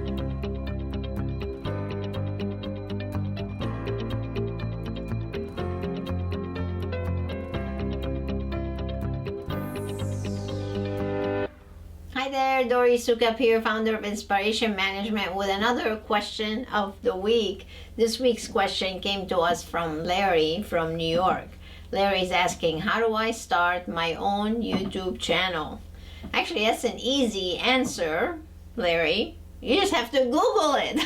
Hi there, Dori Sukap here, founder of InSPAration Management, with another question of the week. This week's question came to us from Larry from New York. Larry's asking, how do I start my own YouTube channel? Actually, that's an easy answer, Larry. You just have to Google it.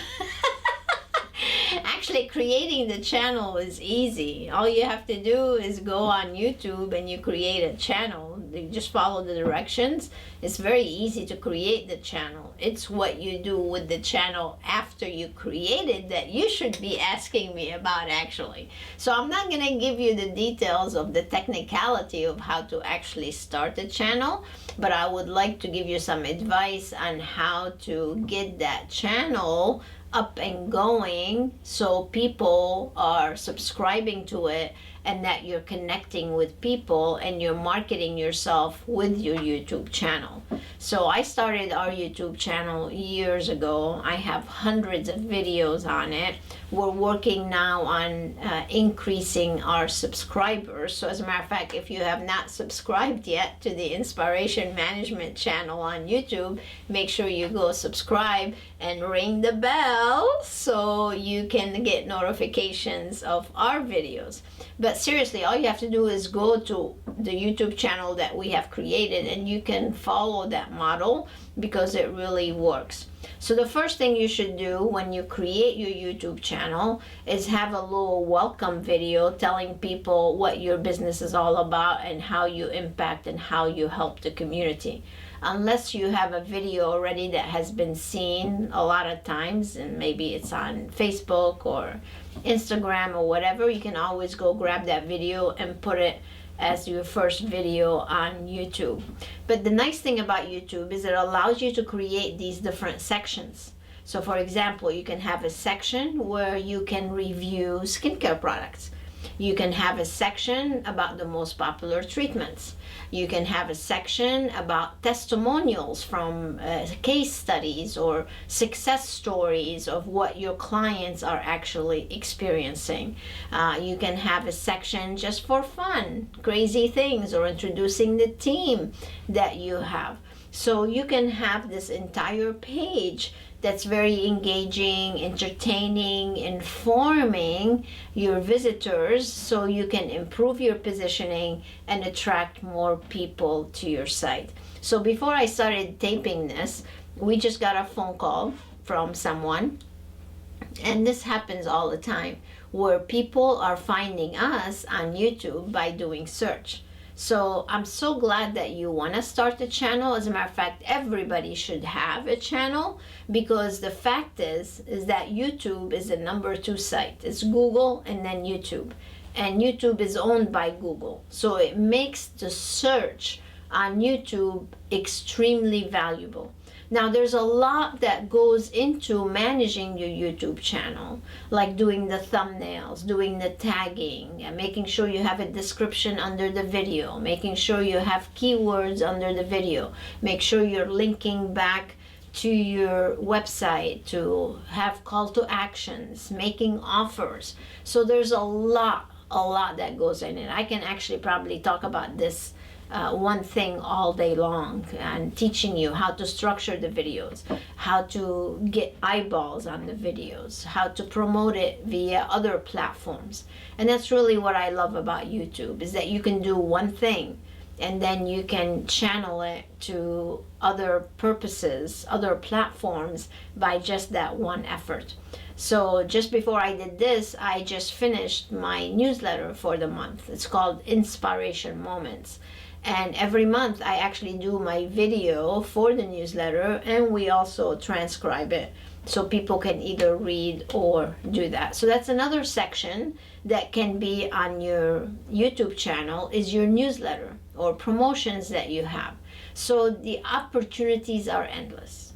Actually, creating the channel is easy. All you have to do is go on YouTube and you create a channel. You just follow the directions. It's very easy to create the channel. It's what you do with the channel after you create it that you should be asking me about, actually. So I'm not going to give you the details of the technicality of how to actually start a channel, but I would like to give you some advice on how to get that channel up and going so people are subscribing to it, and that you're connecting with people and you're marketing yourself with your YouTube channel. So I started our YouTube channel years ago. I have hundreds of videos on it. We're working now on increasing our subscribers. So as a matter of fact, if you have not subscribed yet to the InSPAration Management channel on YouTube, make sure you go subscribe and ring the bell so you can get notifications of our videos. But seriously, all you have to do is go to the YouTube channel that we have created and you can follow that model because it really works. So the first thing you should do when you create your YouTube channel is have a little welcome video telling people what your business is all about and how you impact and how you help the community. Unless you have a video already that has been seen a lot of times, and maybe it's on Facebook or Instagram or whatever, you can always go grab that video and put it as your first video on YouTube. But the nice thing about YouTube is it allows you to create these different sections. So for example, you can have a section where you can review skincare products. You can have a section about the most popular treatments. You can have a section about testimonials from case studies or success stories of what your clients are actually experiencing. You can have a section just for fun, crazy things, or introducing the team that you have. So you can have this entire page that's very engaging, entertaining, informing your visitors so you can improve your positioning and attract more people to your site. So before I started taping this, we just got a phone call from someone, and this happens all the time, where people are finding us on YouTube by doing search. So I'm so glad that you want to start a channel. As a matter of fact, everybody should have a channel, because the fact is that YouTube is the #2 site. It's Google and then YouTube. And YouTube is owned by Google. So it makes the search on YouTube extremely valuable. Now, there's a lot that goes into managing your YouTube channel, like doing the thumbnails, doing the tagging, and making sure you have a description under the video, making sure you have keywords under the video, make sure you're linking back to your website to have call to actions, making offers. So there's a lot that goes in it. I can actually probably talk about this one thing all day long, and teaching you how to structure the videos, how to get eyeballs on the videos, how to promote it via other platforms. And that's really what I love about YouTube, is that you can do one thing and then you can channel it to other purposes, other platforms, by just that one effort. So just before I did this, I just finished my newsletter for the month. It's called InSPAration Moments. And every month I actually do my video for the newsletter, and we also transcribe it so people can either read or do that. So that's another section that can be on your YouTube channel, is your newsletter or promotions that you have. So the opportunities are endless.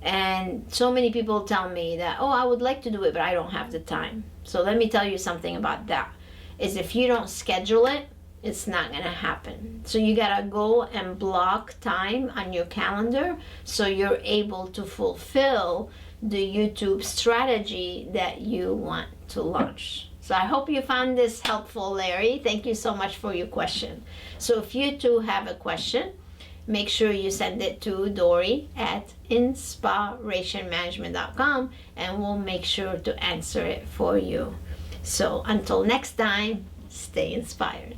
And so many people tell me that, oh, I would like to do it, but I don't have the time. So let me tell you something about that, is if you don't schedule it, it's not gonna happen. So you gotta go and block time on your calendar so you're able to fulfill the YouTube strategy that you want to launch. So I hope you found this helpful, Larry. Thank you so much for your question. So if you too have a question, make sure you send it to Dori at InSPArationManagement.com, and we'll make sure to answer it for you. So until next time, stay inspired.